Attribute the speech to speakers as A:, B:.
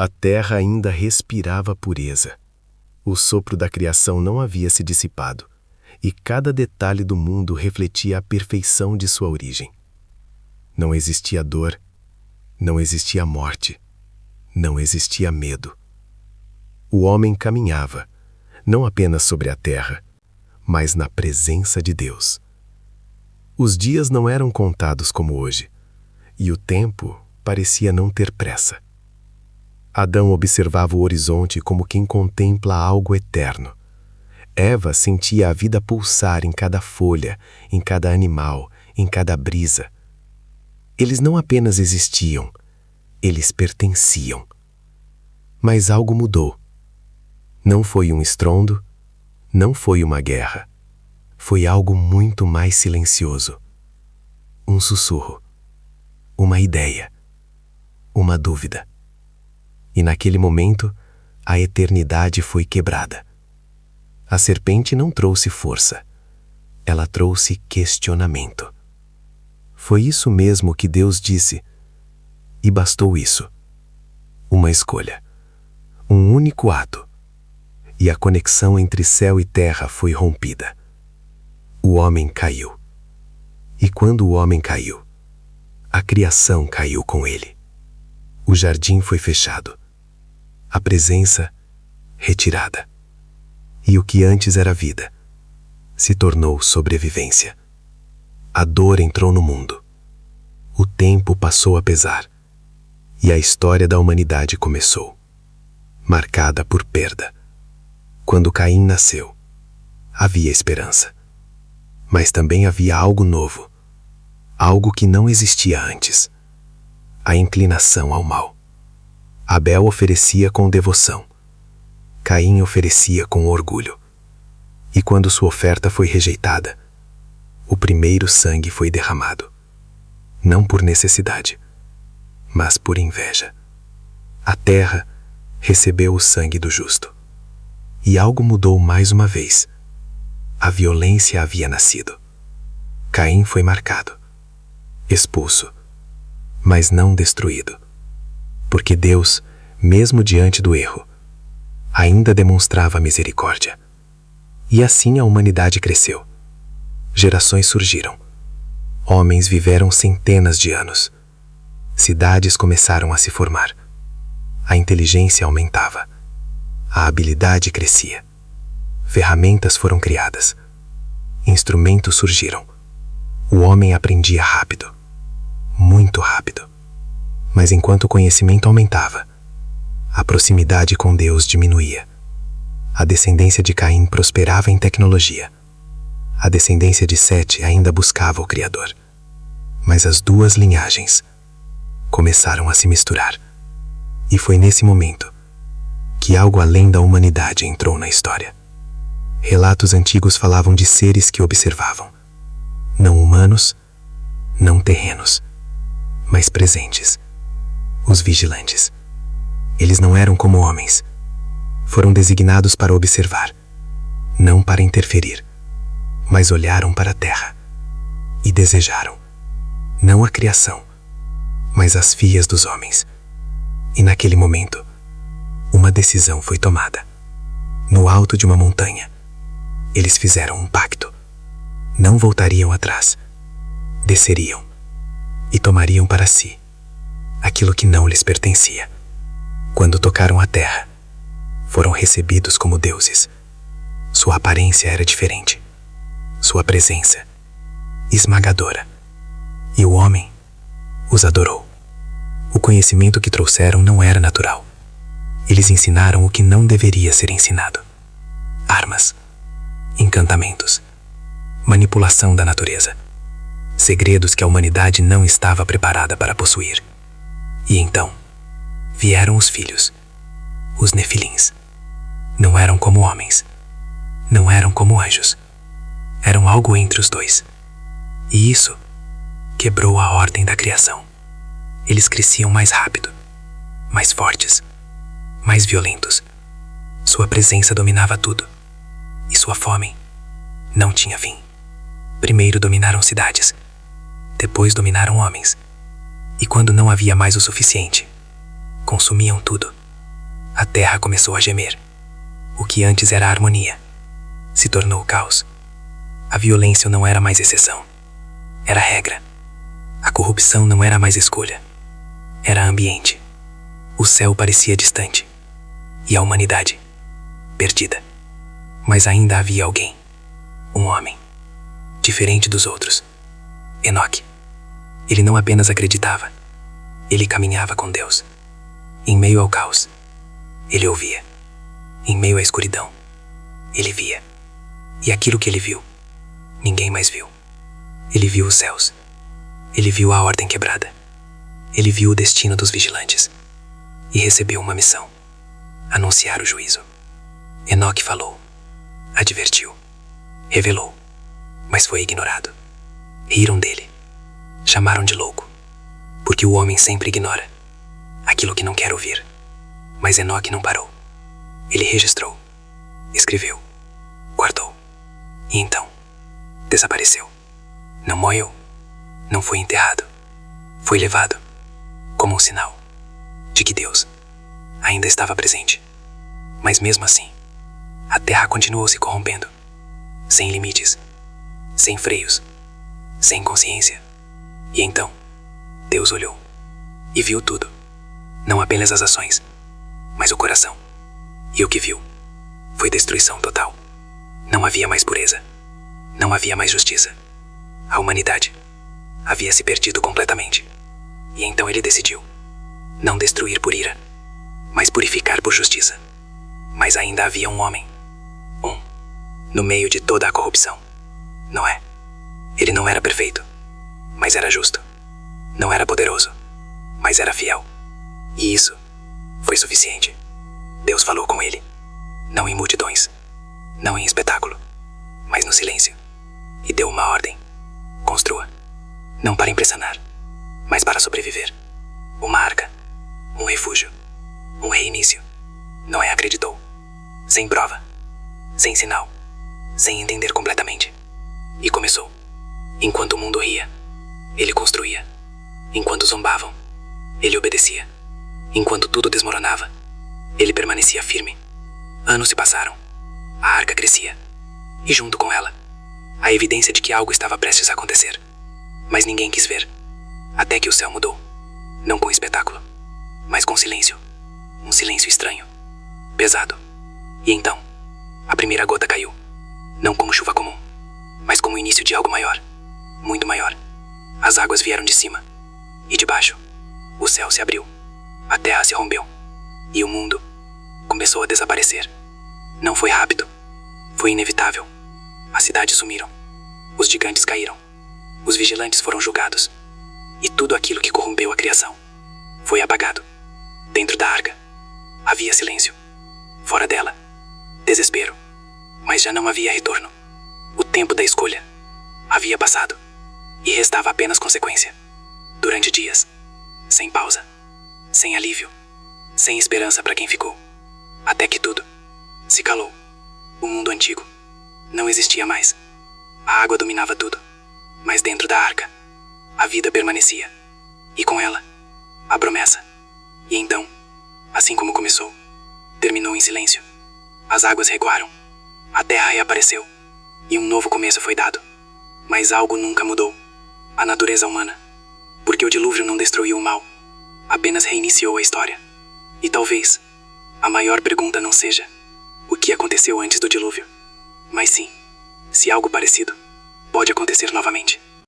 A: A terra ainda respirava pureza. O sopro da criação não havia se dissipado, e cada detalhe do mundo refletia a perfeição de sua origem. Não existia dor, não existia morte, não existia medo. O homem caminhava, não apenas sobre a terra, mas na presença de Deus. Os dias não eram contados como hoje, e o tempo parecia não ter pressa. Adão observava o horizonte como quem contempla algo eterno. Eva sentia a vida pulsar em cada folha, em cada animal, em cada brisa. Eles não apenas existiam, eles pertenciam. Mas algo mudou. Não foi um estrondo, não foi uma guerra. Foi algo muito mais silencioso. Um sussurro, uma ideia, uma dúvida. E naquele momento, a eternidade foi quebrada. A serpente não trouxe força, ela trouxe questionamento. Foi isso mesmo que Deus disse, e bastou isso. Uma escolha, um único ato, e a conexão entre céu e terra foi rompida. O homem caiu. E quando o homem caiu, a criação caiu com ele. O jardim foi fechado, a presença retirada. E o que antes era vida se tornou sobrevivência. A dor entrou no mundo. O tempo passou a pesar. E a história da humanidade começou, marcada por perda. Quando Caim nasceu, havia esperança. Mas também havia algo novo, algo que não existia antes. A inclinação ao mal. Abel oferecia com devoção. Caim oferecia com orgulho. E quando sua oferta foi rejeitada, o primeiro sangue foi derramado. Não por necessidade, mas por inveja. A terra recebeu o sangue do justo. E algo mudou mais uma vez. A violência havia nascido. Caim foi marcado, expulso, mas não destruído. Porque Deus, mesmo diante do erro, ainda demonstrava misericórdia. E assim a humanidade cresceu. Gerações surgiram. Homens viveram centenas de anos. Cidades começaram a se formar. A inteligência aumentava. A habilidade crescia. Ferramentas foram criadas. Instrumentos surgiram. O homem aprendia rápido. Muito rápido. Mas enquanto o conhecimento aumentava, a proximidade com Deus diminuía. A descendência de Caim prosperava em tecnologia. A descendência de Sete ainda buscava o Criador. Mas as duas linhagens começaram a se misturar. E foi nesse momento que algo além da humanidade entrou na história. Relatos antigos falavam de seres que observavam. Não humanos, não terrenos, mas presentes. Os vigilantes. Eles não eram como homens. Foram designados para observar, não para interferir, mas olharam para a terra e desejaram, não a criação, mas as filhas dos homens. E naquele momento, uma decisão foi tomada. No alto de uma montanha, eles fizeram um pacto. Não voltariam atrás. Desceriam e tomariam para si aquilo que não lhes pertencia. Quando tocaram a terra, foram recebidos como deuses. Sua aparência era diferente. Sua presença, esmagadora. E o homem os adorou. O conhecimento que trouxeram não era natural. Eles ensinaram o que não deveria ser ensinado. Armas, encantamentos, manipulação da natureza. Segredos que a humanidade não estava preparada para possuir. E então, vieram os filhos, os nefilins. Não eram como homens, não eram como anjos. Eram algo entre os dois. E isso quebrou a ordem da criação. Eles cresciam mais rápido, mais fortes, mais violentos. Sua presença dominava tudo. E sua fome não tinha fim. Primeiro dominaram cidades, depois dominaram homens. E quando não havia mais o suficiente, consumiam tudo.
B: A terra começou a gemer. O que antes era a harmonia se tornou o caos. A violência não era mais exceção, era regra. A corrupção não era mais escolha, era ambiente. O céu parecia distante e a humanidade perdida. Mas ainda havia alguém, um homem, diferente dos outros. Enoque. Ele não apenas acreditava, ele caminhava com Deus. Em meio ao caos, ele ouvia. Em meio à escuridão, ele via. E aquilo que ele viu, ninguém mais viu. Ele viu os céus. Ele viu a ordem quebrada. Ele viu o destino dos vigilantes. E recebeu uma missão: anunciar o juízo. Enoque falou, advertiu, revelou, mas foi ignorado. Riram dele. Chamaram de louco, porque o homem sempre ignora aquilo que não quer ouvir. Mas Enoque não parou. Ele registrou, escreveu, guardou. E então, desapareceu. Não morreu, não foi enterrado. Foi levado como um sinal de que Deus ainda estava presente. Mas mesmo assim, a terra continuou se corrompendo, sem limites, sem freios, sem consciência. E então, Deus olhou e viu tudo, não apenas as ações, mas o coração. E o que viu foi destruição total. Não havia mais pureza, não havia mais justiça. A humanidade havia se perdido completamente. E então ele decidiu não destruir por ira, mas purificar por justiça. Mas ainda havia um homem, no meio de toda a corrupção. Noé. Ele não era perfeito, mas era justo. Não era poderoso, mas era fiel. E isso foi suficiente. Deus falou com ele, não em multidões, não em espetáculo, mas no silêncio. E deu uma ordem: construa, não para impressionar, mas para sobreviver. Uma arca, um refúgio, um reinício. Noé acreditou, sem prova, sem sinal, sem entender completamente. E começou. Enquanto o mundo ria, ele construía. Enquanto zombavam, ele obedecia. Enquanto tudo desmoronava, ele permanecia firme. Anos se passaram. A arca crescia. E junto com ela, a evidência de que algo estava prestes a acontecer. Mas ninguém quis ver. Até que o céu mudou. Não com espetáculo, mas com silêncio. Um silêncio estranho, pesado. E então, a primeira gota caiu. Não como chuva comum, mas como o início de algo maior. Muito maior. As águas vieram de cima. E de baixo, o céu se abriu. A terra se rompeu. E o mundo começou a desaparecer. Não foi rápido. Foi inevitável. As cidades sumiram. Os gigantes caíram. Os vigilantes foram julgados. E tudo aquilo que corrompeu a criação foi apagado. Dentro da arca, havia silêncio. Fora dela, desespero. Mas já não havia retorno. O tempo da escolha havia passado. E restava apenas consequência. Durante dias, sem pausa, sem alívio, sem esperança para quem ficou. Até que tudo se calou. O mundo antigo não existia mais. A água dominava tudo. Mas dentro da arca, a vida permanecia. E com ela, a promessa. E então, assim como começou, terminou em silêncio. As águas recuaram. A terra reapareceu. E um novo começo foi dado. Mas algo nunca mudou. A natureza humana. Porque o dilúvio não destruiu o mal, apenas reiniciou a história. E talvez a maior pergunta não seja o que aconteceu antes do dilúvio, mas sim, se algo parecido pode acontecer novamente.